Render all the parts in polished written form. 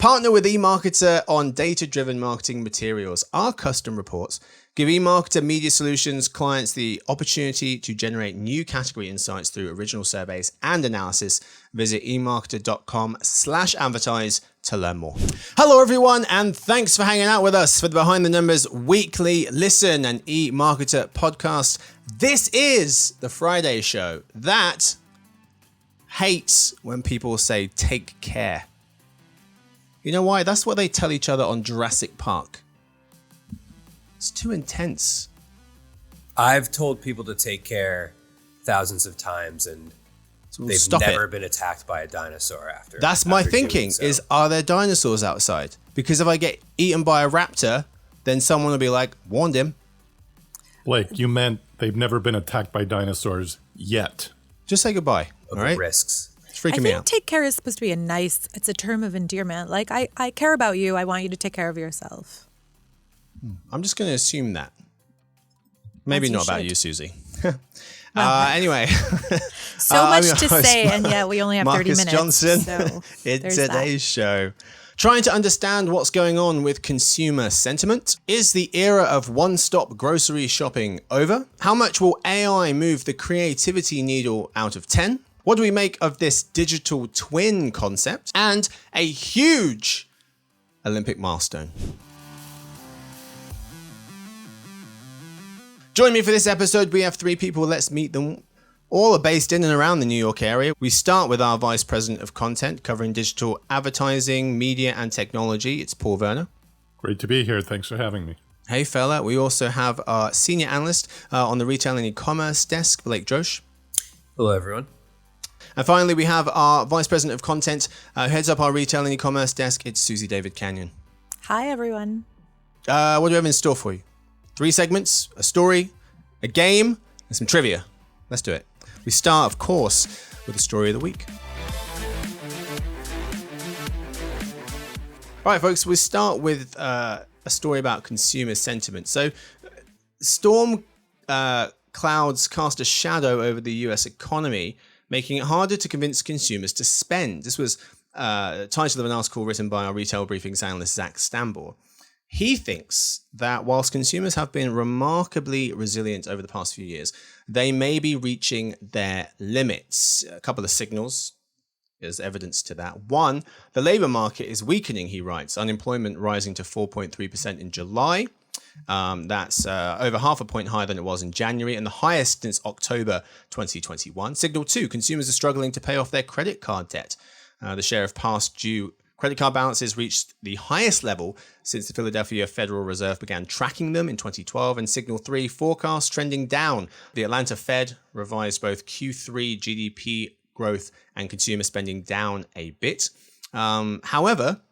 Partner with eMarketer on data-driven marketing materials. Our custom reports give eMarketer Media Solutions clients the opportunity to generate new category insights through original surveys and analysis. Visit eMarketer.com/advertise to learn more. Hello, everyone, and thanks for hanging out with us for the Behind the Numbers Weekly Listen and eMarketer podcast. This is the Friday show that hates when people say take care. You know why? That's what they tell each other on Jurassic Park. It's too intense. I've told people to take care thousands of times, and they've never been attacked by a dinosaur after. That's my thinking, is are there dinosaurs outside? Because if I get eaten by a raptor, then someone will be like, warned him. Blake, you meant they've never been attacked by dinosaurs yet. Just say goodbye, all right? Risks. It's freaking me out. I think take care is supposed to be it's a term of endearment. Like, I care about you. I want you to take care of yourself. I'm just going to assume that. Maybe not about you, Suzy. Anyway. So much to say, and yet we only have 30 minutes. Marcus Johnson, so in today's show. Trying to understand what's going on with consumer sentiment. Is the era of one-stop grocery shopping over? How much will AI move the creativity needle out of 10? What do we make of this digital twin concept? And a huge Olympic milestone. Join me for this episode. We have three people. Let's meet them. All are based in and around the New York area. We start with our Vice President of Content covering digital advertising, media, and technology. It's Paul Verna. Great to be here. Thanks for having me. Hey, fella. We also have our Senior Analyst on the Retail and E-commerce desk, Blake Droesch. Hello, everyone. And finally, we have our Vice President of Content who heads up our Retail and E-commerce desk. It's Suzy Davidkhanian. Hi, everyone. What do we have in store for you? 3 segments, a story, a game, and some trivia. Let's do it. We start, of course, with the story of the week. All right, folks, we start with a story about consumer sentiment. So, storm clouds cast a shadow over the US economy, making it harder to convince consumers to spend. This was the title of an article written by our Retail Briefings analyst, Zach Stambor. He thinks that whilst consumers have been remarkably resilient over the past few years, they may be reaching their limits. A couple of signals is evidence to that. One, the labour market is weakening, he writes. Unemployment rising to 4.3% in July. That's over half a point higher than it was in January and the highest since October 2021. Signal 2, consumers are struggling to pay off their credit card debt. The share of past due credit card balances reached the highest level since the Philadelphia Federal Reserve began tracking them in 2012. And Signal 3, forecasts trending down. The Atlanta Fed revised both Q3 GDP growth and consumer spending down a bit. However,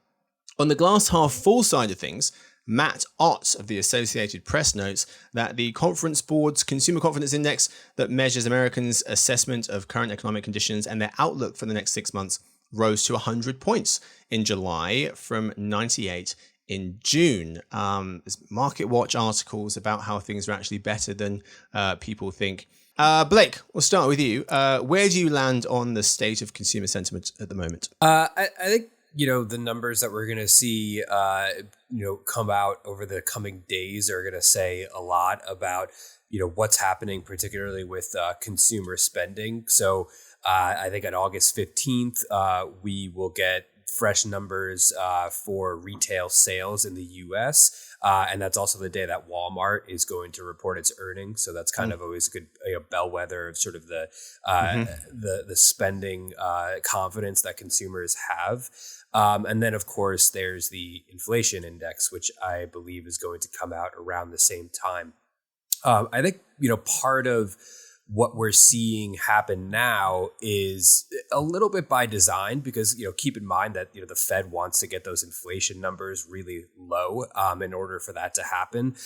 on the glass half full side of things, Matt Ott of the Associated Press notes that the Conference Board's Consumer Confidence Index that measures Americans' assessment of current economic conditions and their outlook for the next 6 months rose to 100 points in July from 98 in June. There's Market Watch articles about how things are actually better than people think. Blake, we'll start with you. Where do you land on the state of consumer sentiment at the moment? I think, the numbers that we're going to see, come out over the coming days are going to say a lot about, what's happening, particularly with consumer spending. So I think on August 15th, we will get fresh numbers for retail sales in the U.S. And that's also the day that Walmart is going to report its earnings. So that's kind of always a good bellwether of sort of the spending confidence that consumers have. And then, of course, there's the inflation index, which I believe is going to come out around the same time. I think, part of what we're seeing happen now is a little bit by design because, keep in mind that, the Fed wants to get those inflation numbers really low in order for that to happen.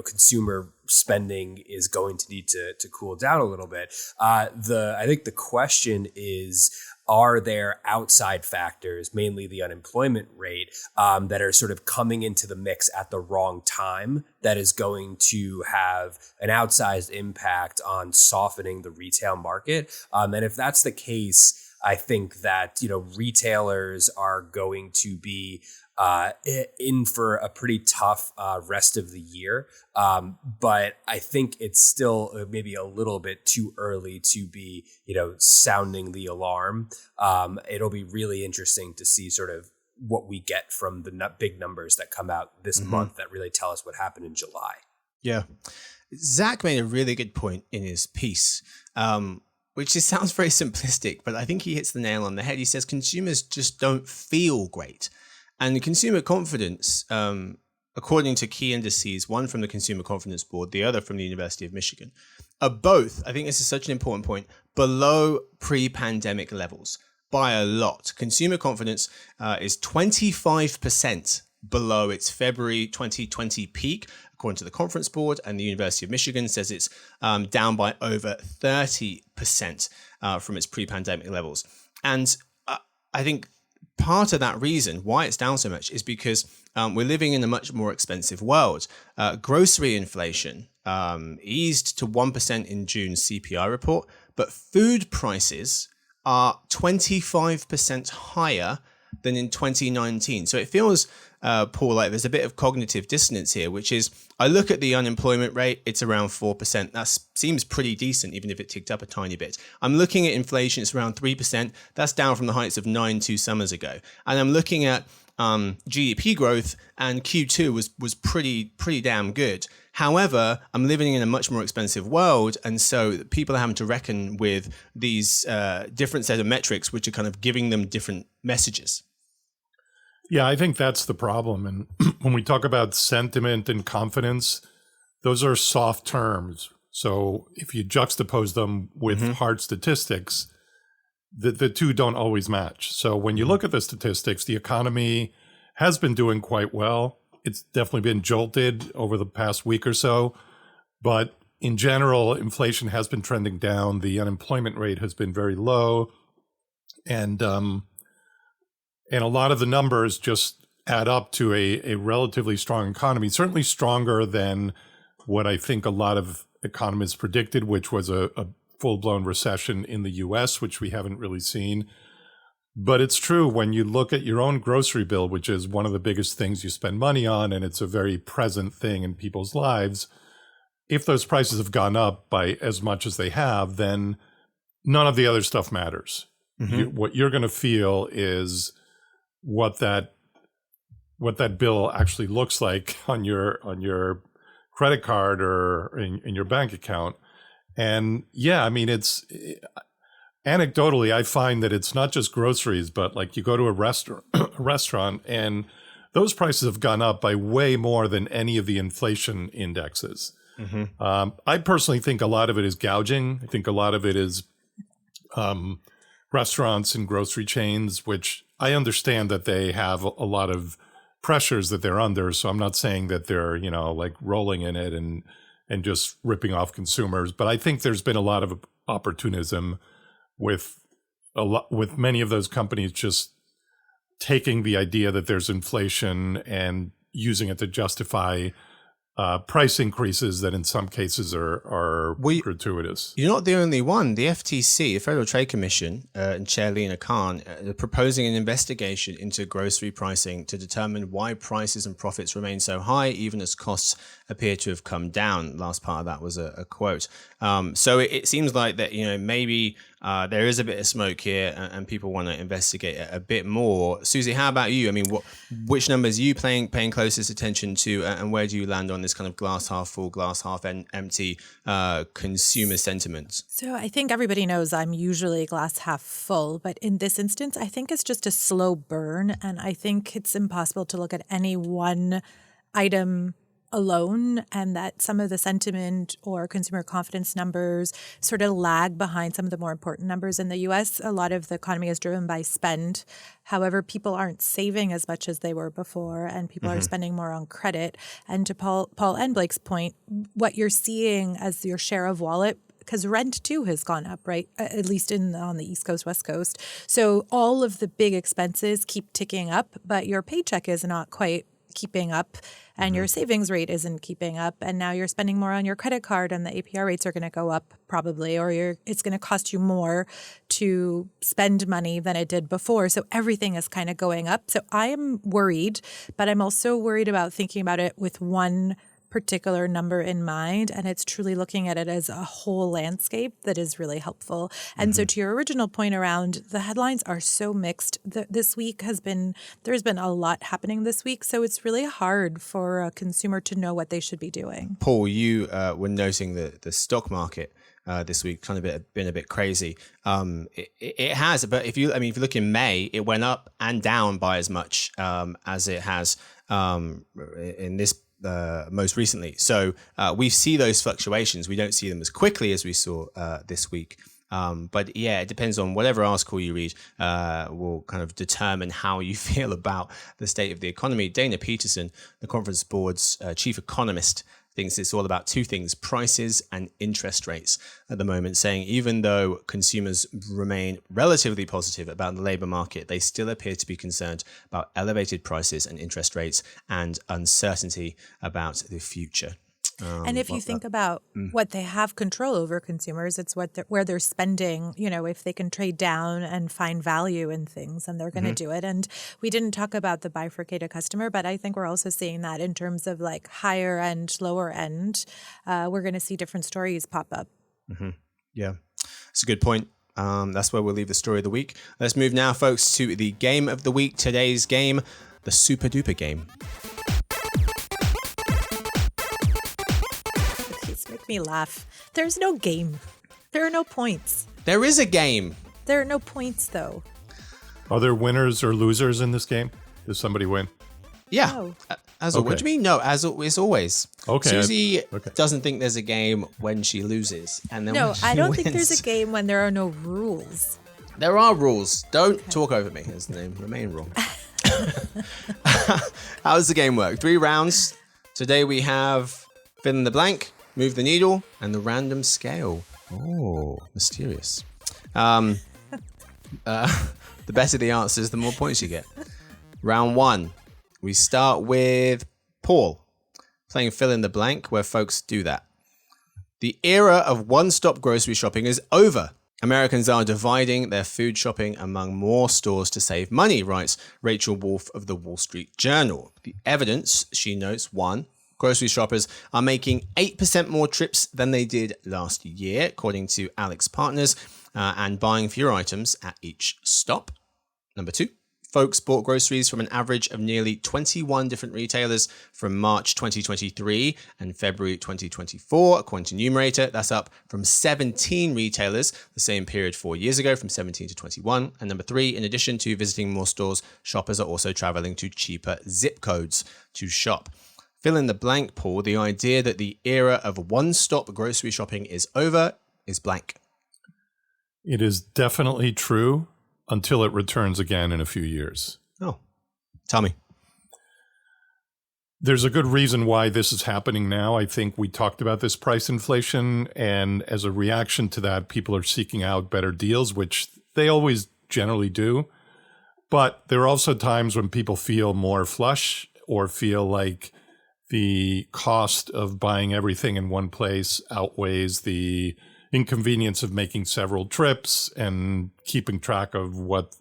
Consumer spending is going to need to cool down a little bit. I think the question is, are there outside factors, mainly the unemployment rate, that are sort of coming into the mix at the wrong time that is going to have an outsized impact on softening the retail market? And if that's the case, I think that, retailers are going to be in for a pretty tough rest of the year. But I think it's still maybe a little bit too early to be, sounding the alarm. It'll be really interesting to see sort of what we get from the big numbers that come out this month that really tell us what happened in July. Yeah. Zach made a really good point in his piece, which sounds very simplistic, but I think he hits the nail on the head. He says consumers just don't feel great. And consumer confidence, according to key indices, one from the Consumer Confidence Board, the other from the University of Michigan, are both, I think this is such an important point, below pre-pandemic levels by a lot. Consumer confidence is 25% below its February 2020 peak, according to the Conference Board, and the University of Michigan says it's down by over 30% from its pre-pandemic levels. And I think part of that reason why it's down so much is because we're living in a much more expensive world. Grocery inflation eased to 1% in June's CPI report, but food prices are 25% higher than in 2019. So it feels, Paul, like there's a bit of cognitive dissonance here, which is I look at the unemployment rate, it's around 4%. That seems pretty decent, even if it ticked up a tiny bit. I'm looking at inflation, it's around 3%. That's down from the heights of 9 2 summers ago. And I'm looking at GDP growth, and Q2 was pretty damn good. However, I'm living in a much more expensive world, and so people are having to reckon with these different set of metrics, which are kind of giving them different messages. Yeah, I think that's the problem. And when we talk about sentiment and confidence, those are soft terms. So if you juxtapose them with hard statistics, the two don't always match. So when you look at the statistics, the economy has been doing quite well. It's definitely been jolted over the past week or so. But in general, inflation has been trending down. The unemployment rate has been very low. And a lot of the numbers just add up to a relatively strong economy, certainly stronger than what I think a lot of economists predicted, which was a full-blown recession in the US, which we haven't really seen. But it's true when you look at your own grocery bill, which is one of the biggest things you spend money on, and it's a very present thing in people's lives. If those prices have gone up by as much as they have, then none of the other stuff matters. What you're going to feel is what that bill actually looks like on your credit card or in your bank account. And yeah, I mean, it's anecdotally, I find that it's not just groceries, but like you go to a restaurant and those prices have gone up by way more than any of the inflation indexes. I personally think a lot of it is gouging. I think a lot of it is restaurants and grocery chains, which I understand that they have a lot of pressures that they're under. So I'm not saying that they're, like rolling in it and just ripping off consumers. But I think there's been a lot of opportunism with many of those companies just taking the idea that there's inflation and using it to justify price increases that in some cases are gratuitous. You're not the only one. The FTC, the Federal Trade Commission, and Chair Lena Khan are proposing an investigation into grocery pricing to determine why prices and profits remain so high, even as costs appear to have come down. Last part of that was a quote. So it seems like that, maybe there is a bit of smoke here and people want to investigate a bit more. Suzy, how about you? I mean, which numbers are you paying closest attention to, and where do you land on this kind of glass half full, glass half empty consumer sentiment? So I think everybody knows I'm usually glass half full, but in this instance, I think it's just a slow burn. And I think it's impossible to look at any one item alone, and that some of the sentiment or consumer confidence numbers sort of lag behind some of the more important numbers in the US. A lot of the economy is driven by spend. However, people aren't saving as much as they were before, and people are spending more on credit. And to Paul and Blake's point, what you're seeing as your share of wallet, because rent too has gone up, right? At least on the East Coast, West Coast. So all of the big expenses keep ticking up, but your paycheck is not quite keeping up and your savings rate isn't keeping up, and now you're spending more on your credit card and the APR rates are going to go up probably, or it's going to cost you more to spend money than it did before. So everything is kind of going up. So I am worried, but I'm also worried about thinking about it with one particular number in mind, and it's truly looking at it as a whole landscape that is really helpful. And so to your original point around the headlines are so mixed. This week there's been a lot happening this week, so it's really hard for a consumer to know what they should be doing. Paul, you were noting the stock market this week kind of been a bit crazy. It has, but if you look in May, it went up and down by as much as it has in this most recently. So we see those fluctuations. We don't see them as quickly as we saw this week. But yeah, it depends on whatever article you read will kind of determine how you feel about the state of the economy. Dana Peterson, the Conference Board's chief economist, thinks it's all about two things, prices and interest rates at the moment, saying even though consumers remain relatively positive about the labor market, they still appear to be concerned about elevated prices and interest rates and uncertainty about the future. And if you think about what they have control over, consumers, it's where they're spending, if they can trade down and find value in things, and they're going to do it. And we didn't talk about the bifurcated customer, but I think we're also seeing that in terms of like higher end, lower end. We're going to see different stories pop up. Yeah, that's a good point. That's where we'll leave the story of the week. Let's move now, folks, to the game of the week. Today's game, the Super Duper game. Make me laugh. There's no game. There are no points. There is a game. There are no points, though. Are there winners or losers in this game? Does somebody win? Yeah. No. What do you mean? No, as always. Okay. Suzy doesn't think there's a game when she loses. And then No, when she I don't wins. think there's a game when there are no rules. There are rules. Don't talk over me is the main rule. How does the game work? 3 rounds. Today we have fill in the blank, move the needle, and the random scale. Oh, mysterious. The better the answers, the more points you get. Round 1. We start with Paul, playing fill in the blank, where folks do that. The era of one-stop grocery shopping is over. Americans are dividing their food shopping among more stores to save money, writes Rachel Wolf of the Wall Street Journal. The evidence, she notes, 1. Grocery shoppers are making 8% more trips than they did last year, according to Alex Partners, and buying fewer items at each stop. Number 2, folks bought groceries from an average of nearly 21 different retailers from March 2023 and February 2024, according to Numerator. That's up from 17 retailers the same period 4 years ago, from 17 to 21. And number 3, in addition to visiting more stores, shoppers are also traveling to cheaper zip codes to shop. Fill in the blank, Paul. The idea that the era of one-stop grocery shopping is over is blank. It is definitely true until it returns again in a few years. Oh, tell me. There's a good reason why this is happening now. I think we talked about this price inflation, and as a reaction to that, people are seeking out better deals, which they always generally do. But there are also times when people feel more flush or feel like the cost of buying everything in one place outweighs the inconvenience of making several trips and keeping track of what,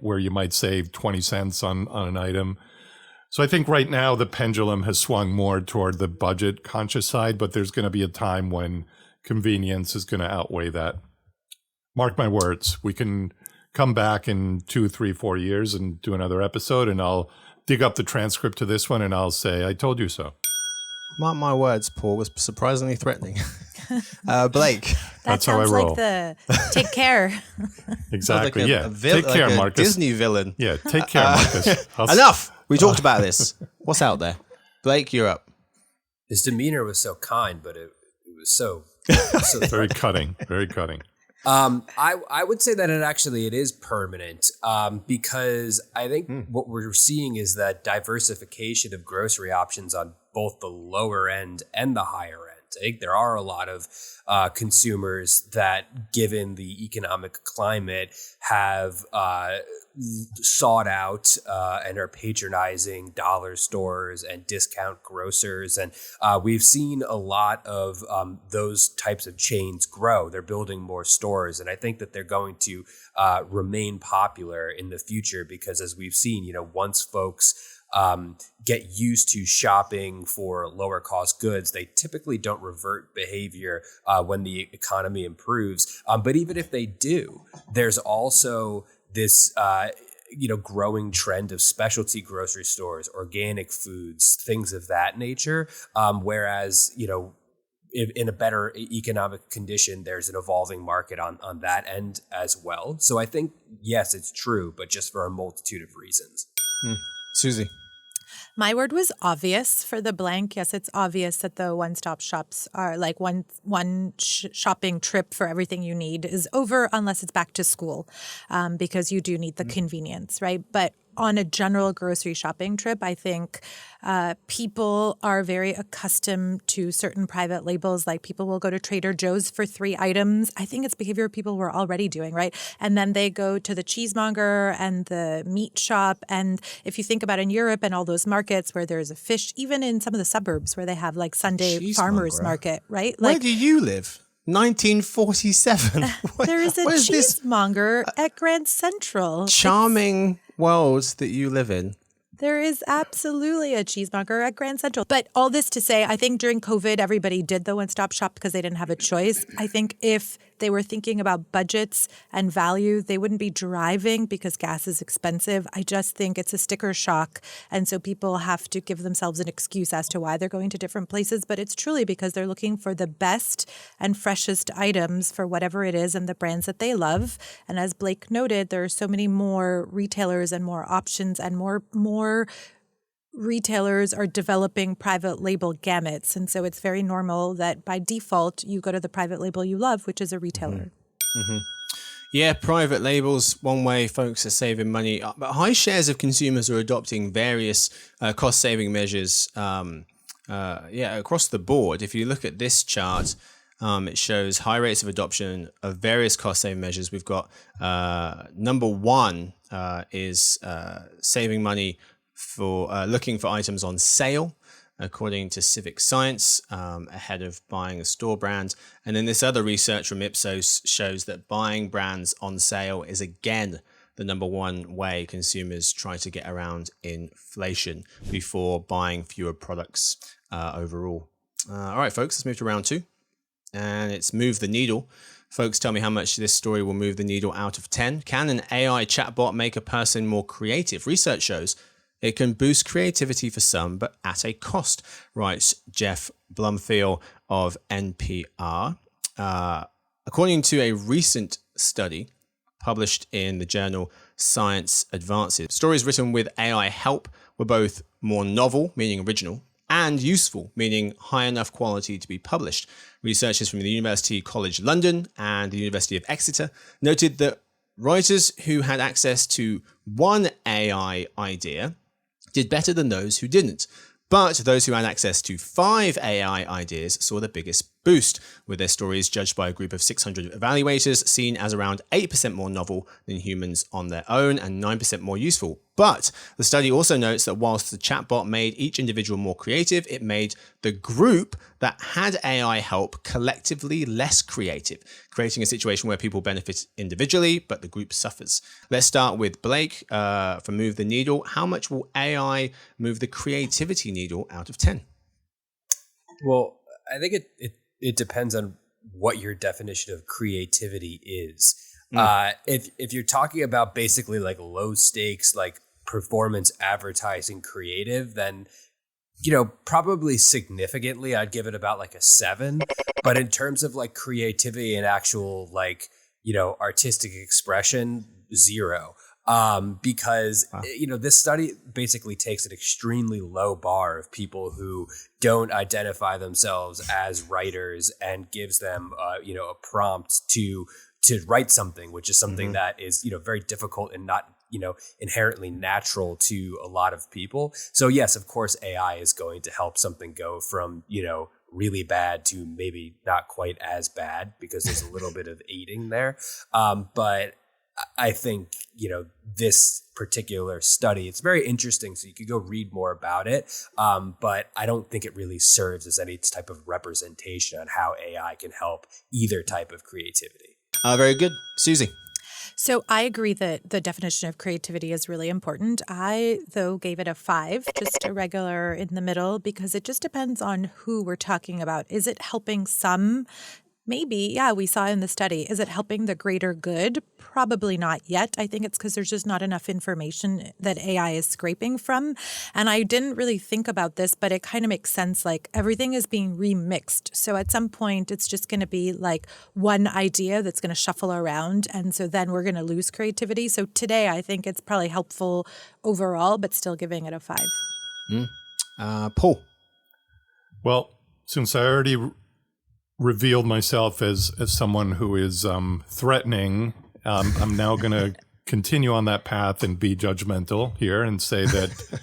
where you might save 20 cents on an item. So I think right now the pendulum has swung more toward the budget conscious side, but there's going to be a time when convenience is going to outweigh that. Mark my words, we can come back in 2, 3, 4 years and do another episode, and I'll dig up the transcript to this one and I'll say, I told you so. Mark my words, Paul, was surprisingly threatening. Blake. That's how I roll. Like the take care. Exactly. Like take care, Marcus. Disney villain. Yeah, take care, Marcus. Enough. We talked about this. What's out there? Blake, you're up. His demeanor was so kind, but it was so very cutting. Very cutting. I would say that it is permanent because I think what we're seeing is that diversification of grocery options on both the lower end and the higher end. take. There are a lot of consumers that, given the economic climate, have sought out and are patronizing dollar stores and discount grocers. And we've seen a lot of those types of chains grow. They're building more stores. And I think that they're going to remain popular in the future because, as we've seen, once folks get used to shopping for lower cost goods, they typically don't revert behavior when the economy improves. But even if they do, there's also this growing trend of specialty grocery stores, organic foods, things of that nature. Whereas, if in a better economic condition, there's an evolving market on that end as well. So I think, yes, it's true, but just for a multitude of reasons. Suzy. My word was obvious for the blank. Yes, it's obvious that the one-stop shops are like one shopping trip for everything you need is over unless it's back to school, because you do need the convenience, right? But on a general grocery shopping trip, I think people are very accustomed to certain private labels. Like people will go to Trader Joe's for 3 items. I think it's behavior people were already doing, right? And then they go to the cheesemonger and the meat shop. And if you think about in Europe and all those markets where there's a fish, even in some of the suburbs where they have like Sunday farmers market, right? Like, where do you live? 1947. There is a cheesemonger at Grand Central. Charming world that you live in. There is absolutely a cheesemonger at Grand Central. But all this to say, I think during COVID, everybody did the one-stop shop because they didn't have a choice. I think if they were thinking about budgets and value, they wouldn't be driving because gas is expensive. I just think it's a sticker shock. And so people have to give themselves an excuse as to why they're going to different places. But it's truly because they're looking for the best and freshest items for whatever it is and the brands that they love. And as Blake noted, there are so many more retailers and more options and more retailers are developing private label gamuts. And so it's very normal that by default, you go to the private label you love, which is a retailer. Mm-hmm. Yeah, private labels, one way folks are saving money. But high shares of consumers are adopting various cost-saving measures across the board. If you look at this chart, it shows high rates of adoption of various cost-saving measures. We've got number one is saving money for looking for items on sale, according to Civic Science, ahead of buying a store brand. And then this other research from Ipsos shows that buying brands on sale is again the number one way consumers try to get around inflation before buying fewer products overall. All right, folks, let's move to round 2. And it's Move the Needle. Folks, tell me how much this story will move the needle out of 10. Can an AI chatbot make a person more creative? Research shows it can boost creativity for some, but at a cost, writes Jeff Blumfield of NPR. According to a recent study published in the journal Science Advances, stories written with AI help were both more novel, meaning original, and useful, meaning high enough quality to be published. Researchers from the University College London and the University of Exeter noted that writers who had access to one AI idea did better than those who didn't. But those who had access to 5 AI ideas saw the biggest boost, with their stories judged by a group of 600 evaluators seen as around 8% more novel than humans on their own and 9% more useful. But the study also notes that whilst the chatbot made each individual more creative, it made the group that had AI help collectively less creative, creating a situation where people benefit individually, but the group suffers. Let's start with Blake from Move the Needle. How much will AI move the creativity needle out of 10? Well, I think it depends on what your definition of creativity is. If you're talking about basically like low stakes, like performance advertising creative, then, probably significantly, I'd give it about like a 7. But in terms of like creativity and actual like, artistic expression, 0. Because, this study basically takes an extremely low bar of people who don't identify themselves as writers and gives them, a prompt to write something, which is something that is, very difficult and not, inherently natural to a lot of people. So yes, of course, AI is going to help something go from, really bad to maybe not quite as bad because there's a little bit of aiding there. But I think, this particular study, it's very interesting. So you could go read more about it. But I don't think it really serves as any type of representation on how AI can help either type of creativity. Very good. Suzy. So I agree that the definition of creativity is really important. I, though, gave it a 5, just a regular in the middle, because it just depends on who we're talking about. Is it helping some? Maybe, yeah, we saw in the study. Is it helping the greater good? Probably not yet. I think it's because there's just not enough information that AI is scraping from. And I didn't really think about this, but it kind of makes sense. Like everything is being remixed. So at some point, it's just going to be like one idea that's going to shuffle around. And so then we're going to lose creativity. So today, I think it's probably helpful overall, but still giving it a 5. Paul. Well, since I already revealed myself as someone who is threatening, I'm now going to continue on that path and be judgmental here and say that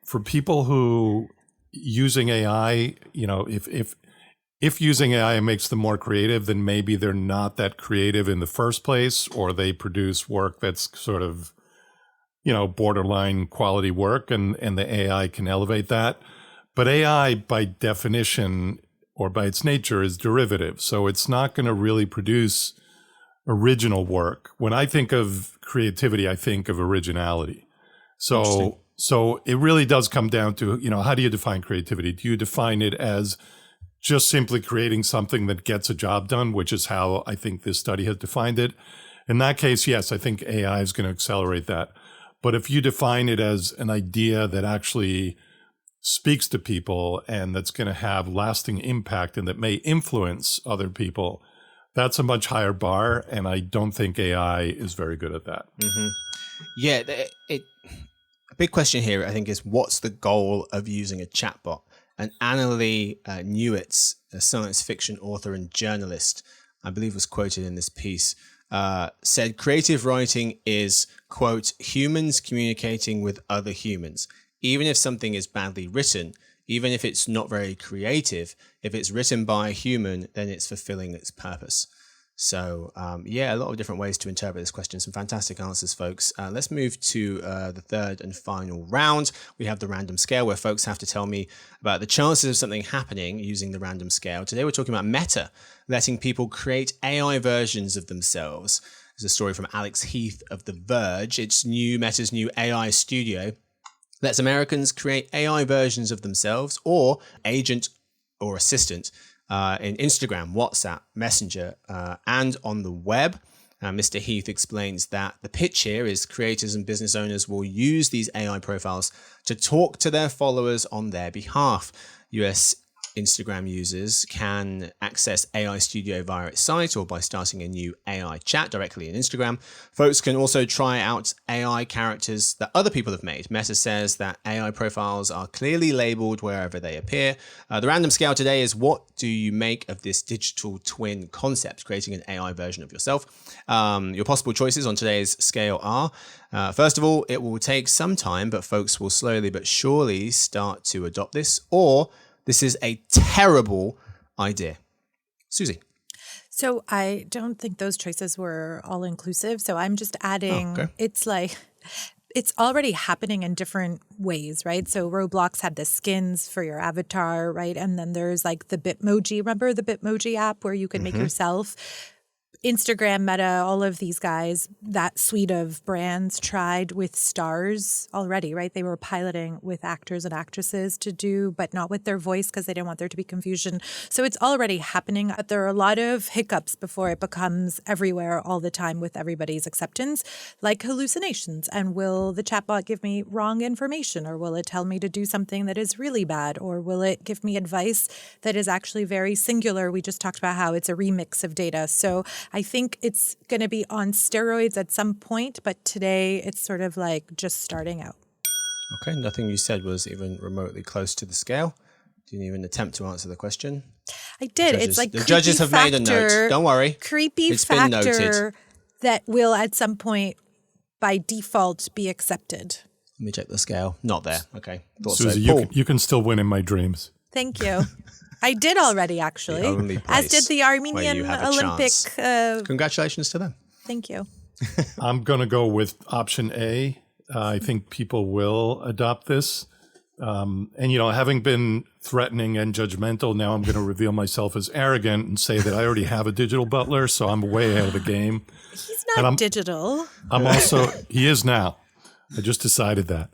for people who using AI, if using AI makes them more creative, then maybe they're not that creative in the first place, or they produce work that's sort of, borderline quality work, and the AI can elevate that. But AI, by definition, or by its nature, is derivative. So it's not going to really produce original work. When I think of creativity, I think of originality. So it really does come down to, how do you define creativity? Do you define it as just simply creating something that gets a job done, which is how I think this study has defined it? In that case, yes, I think AI is going to accelerate that. But if you define it as an idea that actually speaks to people and that's going to have lasting impact and that may influence other people, that's a much higher bar. And I don't think AI is very good at that. Mm-hmm. Yeah. A big question here, I think, is what's the goal of using a chatbot? And Annalee Newitz, a science fiction author and journalist, I believe was quoted in this piece, said creative writing is, quote, humans communicating with other humans. Even if something is badly written, even if it's not very creative, if it's written by a human, then it's fulfilling its purpose. So, a lot of different ways to interpret this question. Some fantastic answers, folks. Let's move to the third and final round. We have the random scale, where folks have to tell me about the chances of something happening using the random scale. Today, we're talking about Meta, letting people create AI versions of themselves. There's a story from Alex Heath of The Verge. It's Meta's new AI studio lets Americans create AI versions of themselves or agent or assistant in Instagram, WhatsApp, Messenger, and on the web. Mr. Heath explains that the pitch here is creators and business owners will use these AI profiles to talk to their followers on their behalf. US Instagram users can access AI Studio via its site or by starting a new AI chat directly in Instagram. Folks can also try out AI characters that other people have made. Meta says that AI profiles are clearly labeled wherever they appear. The random scale today is, what do you make of this digital twin concept, creating an AI version of yourself? Your possible choices on today's scale are, first of all, it will take some time, but folks will slowly but surely start to adopt this, or this is a terrible idea. Suzy. So I don't think those choices were all inclusive. So I'm just adding, It's like, it's already happening in different ways, right? So Roblox had the skins for your avatar, right? And then there's like the Bitmoji. Remember the Bitmoji app where you could make yourself? Instagram, Meta, all of these guys, that suite of brands tried with stars already, right? They were piloting with actors and actresses to do, but not with their voice because they didn't want there to be confusion. So it's already happening. There are a lot of hiccups before it becomes everywhere all the time with everybody's acceptance, like hallucinations. And will the chatbot give me wrong information, or will it tell me to do something that is really bad, or will it give me advice that is actually very singular? We just talked about how it's a remix of data. So I think it's going to be on steroids at some point, but today it's sort of like just starting out. Okay, nothing you said was even remotely close to the scale. Didn't even attempt to answer the question. I did. It's like the judges have made a note. Don't worry. It's been noted. That will at some point by default be accepted. Let me check the scale. Not there. Okay. Suzy, you can still win in my dreams. Thank you. I did already, actually. The only As did place the where Armenian you have a Olympic. chance. Congratulations to them. Thank you. I'm going to go with option A. I think people will adopt this. And, having been threatening and judgmental, now I'm going to reveal myself as arrogant and say that I already have a digital butler, so I'm way ahead of the game. He's not digital. He is now. I just decided that.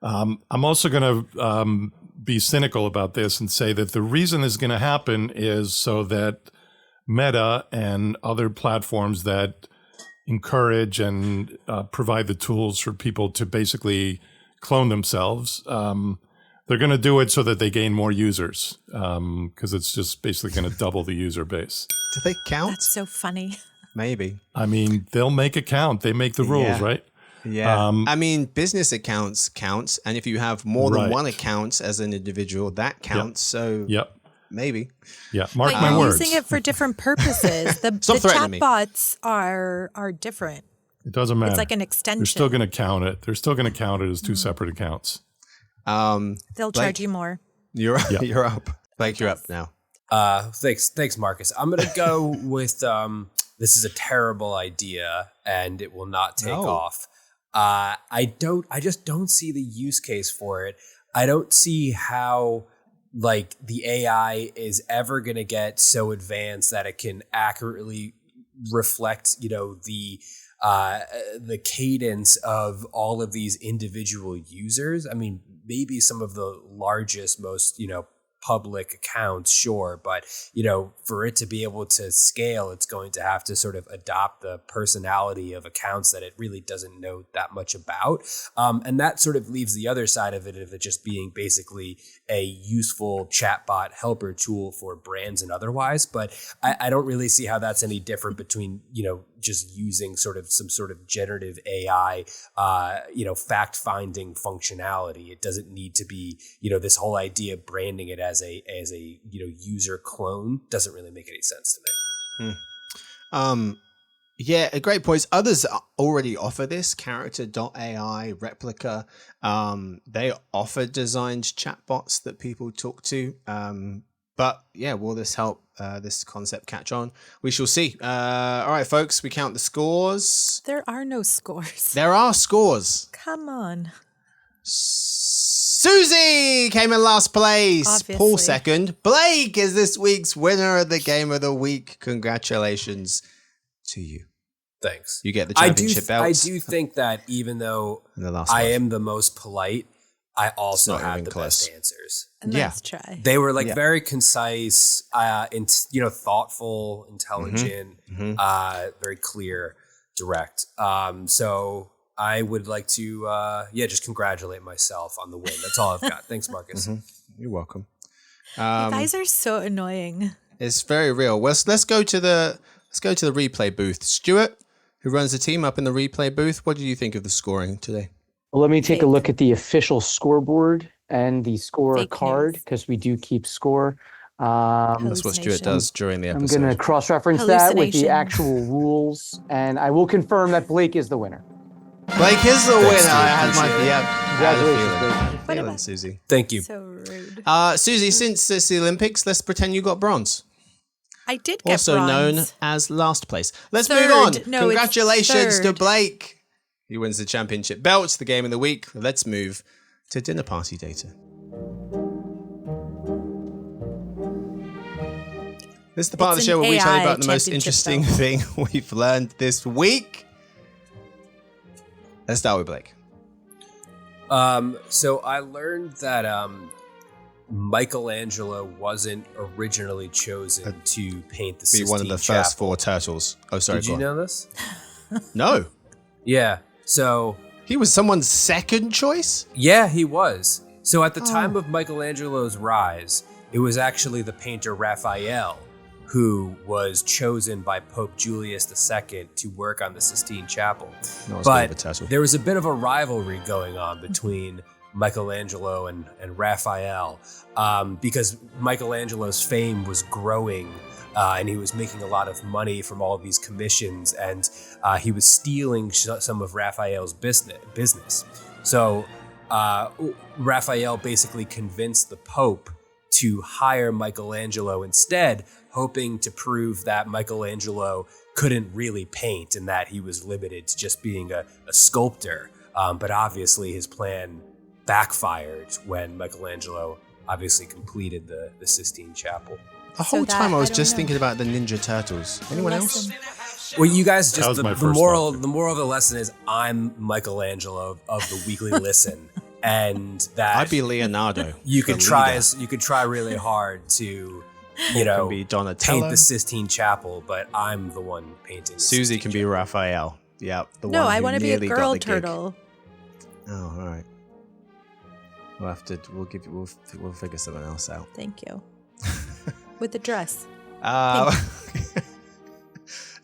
I'm also going to be cynical about this and say that the reason this is going to happen is so that Meta and other platforms that encourage and provide the tools for people to basically clone themselves, they're going to do it so that they gain more users, because it's just basically going to double the user base. Do they count? That's so funny. Maybe. I mean, they'll make a count. They make the rules, right? Yeah. Business accounts counts. And if you have more than one account as an individual, that counts. So maybe. Yeah. Mark but my you're words. using it for different purposes. The chatbots are different. It doesn't matter. It's like an extension. They're still going to count it. They're still going to count it as two separate accounts. They'll charge you more. You're up. Blake, you're up now. Thanks, Marcus. I'm going to go with this is a terrible idea and it will not take off. I just don't see the use case for it. I don't see how the AI is ever going to get so advanced that it can accurately reflect, the cadence of all of these individual users. I mean, maybe some of the largest, most, public accounts, sure. But, for it to be able to scale, it's going to have to sort of adopt the personality of accounts that it really doesn't know that much about. And that sort of leaves the other side of it just being basically a useful chatbot helper tool for brands and otherwise. But I don't really see how that's any different between, just using some sort of generative AI, fact-finding functionality. It doesn't need to be, this whole idea of branding it as a user clone doesn't really make any sense to me. Yeah, a great point. Others already offer this. Character.ai, Replica. They offer designed chatbots that people talk to. But yeah, will this help this concept catch on? We shall see. All right, folks, we count the scores. There are no scores. There are scores. Come on. Suzy came in last place. Obviously. Paul second. Blake is this week's winner of the Game of the Week. Congratulations to you. Thanks. You get the championship belts. I do think that even though I am the most polite, I also have the best answers. Nice try. They were very concise, thoughtful, intelligent, very clear, direct. So I would like to, just congratulate myself on the win. That's all I've got. Thanks, Marcus. You're welcome. You guys are so annoying. It's very real. Well, let's go to the replay booth. Stuart, who runs the team up in the replay booth, what did you think of the scoring today? Well, let me take a look at the official scoreboard and the score card, because we do keep score. That's what Stuart does during the episode. I'm going to cross-reference that with the actual rules, and I will confirm that Blake is the winner. Blake is the winner. I had my Congratulations, Blake. feeling, Suzy. Thank you. So rude. Suzy, since it's the Olympics, let's pretend you got bronze. I did get also bronze. known as last place. Let's Third. move on. No, Congratulations it's to third. Blake. He wins the championship belt, the game of the week. Let's move to dinner party data. This is the part of the show where we tell you about the most interesting thing we've learned this week. Let's start with Blake. So I learned that Michelangelo wasn't originally chosen to paint the Sistine Be one of the Chapel. first four turtles. Oh, sorry. Did you know this? No. Yeah. So he was someone's second choice? Yeah, he was. So at the time of Michelangelo's rise, it was actually the painter Raphael who was chosen by Pope Julius II to work on the Sistine Chapel. But there was a bit of a rivalry going on between Michelangelo and Raphael because Michelangelo's fame was growing and he was making a lot of money from all of these commissions, and he was stealing some of Raphael's business. So Raphael basically convinced the Pope to hire Michelangelo instead, hoping to prove that Michelangelo couldn't really paint and that he was limited to just being a sculptor. But obviously his plan backfired when Michelangelo obviously completed the Sistine Chapel. The whole time I was just thinking about the Ninja Turtles. Anyone else? Well, you guys just the moral thought. of the lesson is I'm Michelangelo of the Weekly Listen, and that I'd be Leonardo. you could try really hard to be Donatello. paint the Sistine Chapel, but I'm the one painting. Suzy can be Raphael. Yeah, the one. No, I want to be a girl turtle. Oh, all right. We'll have to. We'll figure something else out. Thank you. With the dress.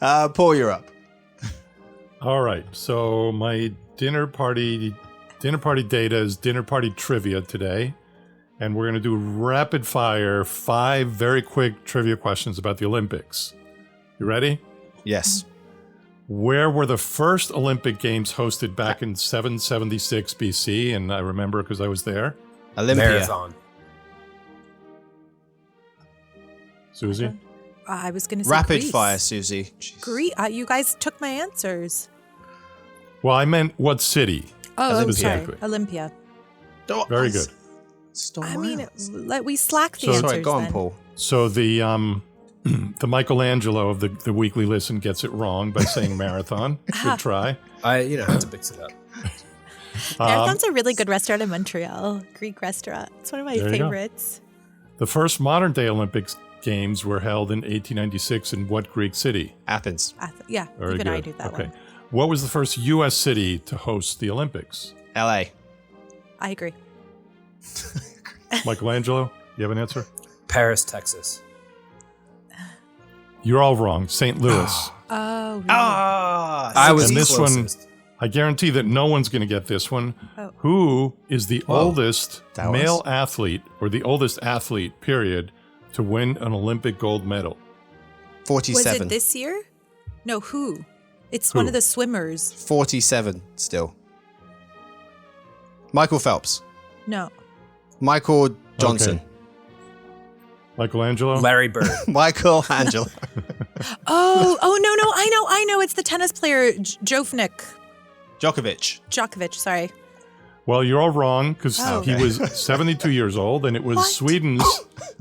Paul, you're up. All right. So my dinner party data is dinner party trivia today. And we're going to do rapid fire 5 very quick trivia questions about the Olympics. You ready? Yes. Where were the first Olympic Games hosted back in 776 BC? And I remember because I was there. Olympia. Marathon. Suzy? I was going to say Rapid Greece. fire, Suzy. Greece. You guys took my answers. Well, I meant what city? Oh, Olympia. sorry. Olympia. Very good. I mean, we slack the answers Sorry, go on, then. Paul. So the Michelangelo of the Weekly Listen gets it wrong by saying marathon. Good try. I had to mix it up. Marathon's a really good restaurant in Montreal. Greek restaurant. It's one of my There you go. favorites. The first modern day Olympics Games were held in 1896 in what Greek city? Athens. Yeah, Very even good. I knew that one. What was the first U.S. city to host the Olympics? LA. I agree. Michelangelo, you have an answer? Paris, Texas. You're all wrong. St. Louis. Oh, really? I was And this closest. one, I guarantee that no one's going to get this one. Oh. Who is the oldest that male was- athlete or the oldest athlete, period, to win an Olympic gold medal? 47. Was it this year? No, who? It's Who? one of the swimmers. 47 still. Michael Phelps. No. Michael Johnson. Okay. Michelangelo? Larry Bird. Michael Angelo. No, I know. It's the tennis player, Djokovic. Djokovic. Sorry. Well, you're all wrong because Oh. he was 72 years old, and it was What?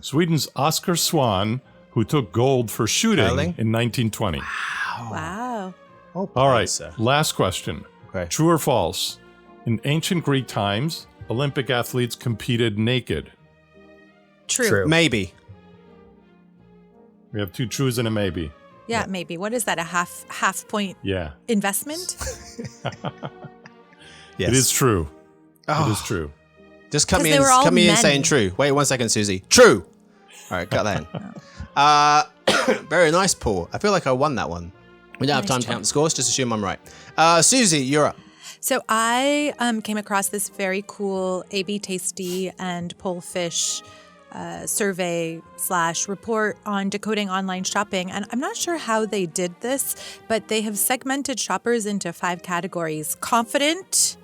Sweden's Oscar Swan who took gold for shooting Curling? in 1920. Wow. Oh, All right, sir. last question. Okay. True or false? In ancient Greek times, Olympic athletes competed naked. True. Maybe. We have 2 trues and a maybe. Yeah, maybe. What is that? A half point Yeah, investment? Yes. it is true. Oh. It is true. Just cut 'Cause me they in. were all Cut me in men. saying true. Wait 1 second, Suzy. True. All right, cut that in. Very nice, Paul. I feel like I won that one. We don't have Nice time to job. count the scores. Just assume I'm right. Suzy, you're up. So I came across this very cool A/B Tasty and Pollfish survey / report on decoding online shopping. And I'm not sure how they did this, but they have segmented shoppers into 5 categories: confident,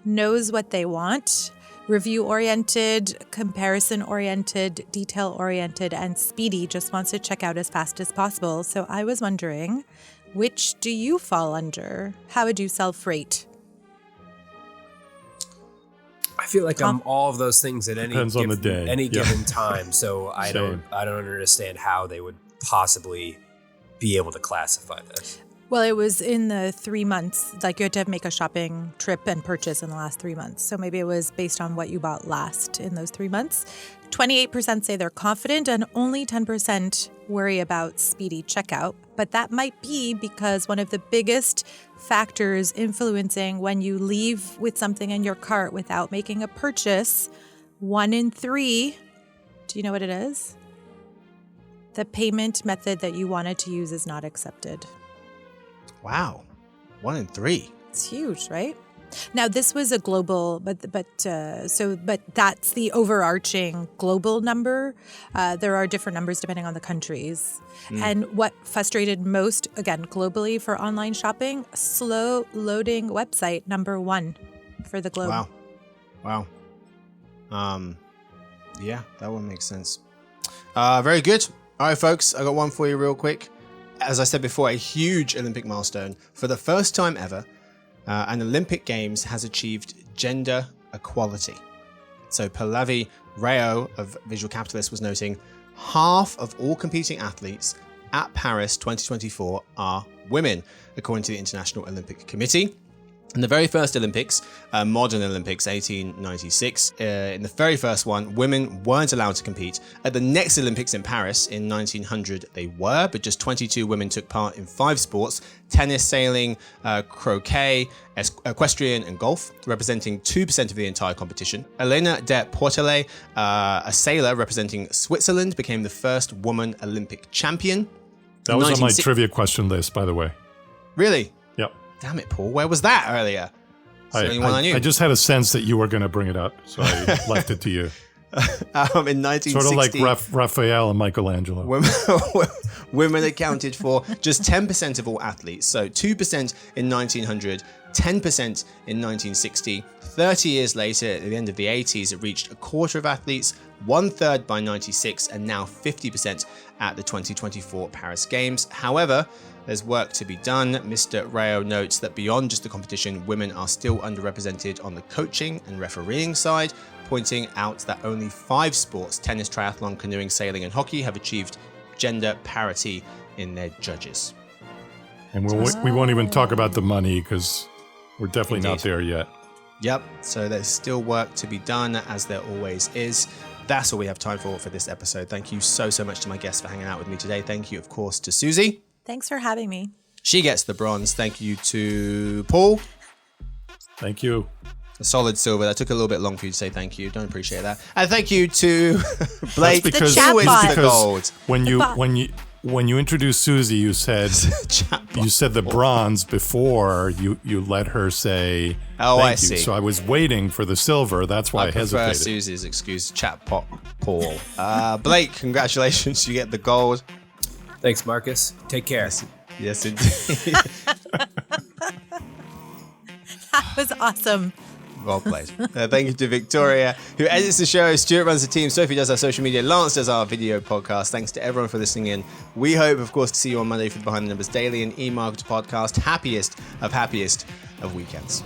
knows what they want, review-oriented, comparison-oriented, detail-oriented, and speedy, just wants to check out as fast as possible. So I was wondering, which do you fall under? How would you self-rate? I feel like I'm all of those things at any Depends on the day. any Yeah. given time. So I Same. don't understand how they would possibly be able to classify this. Well, it was in the 3 months, like you had to make a shopping trip and purchase in the last 3 months. So maybe it was based on what you bought last in those 3 months. 28% say they're confident and only 10% worry about speedy checkout. But that might be because one of the biggest factors influencing when you leave with something in your cart without making a purchase, 1 in 3, do you know what it is? The payment method that you wanted to use is not accepted. Wow. 1 in 3. It's huge, right? Now this was a global, but that's the overarching global number. There are different numbers depending on the countries. And what frustrated most, again, globally for online shopping, slow loading website number 1 for the globe. Wow. Yeah, that one makes sense. Very good. All right, folks, I got one for you real quick. As I said before, a huge Olympic milestone. For the first time ever, an Olympic Games has achieved gender equality. So Pallavi Rao of Visual Capitalist was noting half of all competing athletes at Paris 2024 are women, according to the International Olympic Committee. In the very first Olympics, modern Olympics, 1896, in the very first one, women weren't allowed to compete. At the next Olympics in Paris in 1900, they were, but just 22 women took part in 5 sports: tennis, sailing, croquet, equestrian, and golf, representing 2% of the entire competition. Elena de Portelet, a sailor representing Switzerland, became the first woman Olympic champion. That was on my trivia question list, by the way. Really? Yep. Damn it, Paul. Where was that earlier? I just had a sense that you were going to bring it up, so I left it to you. In 1960, sort of like Raphael and Michelangelo. Women accounted for just 10% of all athletes. So 2% in 1900, 10% in 1960. 30 years later, at the end of the 80s, it reached a quarter of athletes, 1/3 by 96, and now 50% at the 2024 Paris Games. However, there's work to be done. Mr. Rao notes that beyond just the competition, women are still underrepresented on the coaching and refereeing side, pointing out that only 5 sports, tennis, triathlon, canoeing, sailing, and hockey, have achieved gender parity in their judges. And we won't even talk about the money because we're definitely not there yet. Yep, so there's still work to be done, as there always is. That's all we have time for this episode. Thank you so much to my guests for hanging out with me today. Thank you, of course, to Suzy. Thanks for having me. She gets the bronze. Thank you to Paul. Thank you. A solid silver. That took a little bit long for you to say thank you. Don't appreciate that. And thank you to Blake. That's because, The chatbot. The gold. When you introduced Suzy, you said the bronze before you let her say Oh, thank I you. see. So I was waiting for the silver. That's why I prefer hesitated. Suzy's excuse. Chatbot Paul. Blake, congratulations. You get the gold. Thanks, Marcus. Take care. Yes, indeed. That was awesome. Well played. Thank you to Victoria, who edits the show. Stuart runs the team. Sophie does our social media. Lance does our video podcast. Thanks to everyone for listening in. We hope, of course, to see you on Monday for the Behind the Numbers Daily and eMarketer podcast. Happiest of weekends.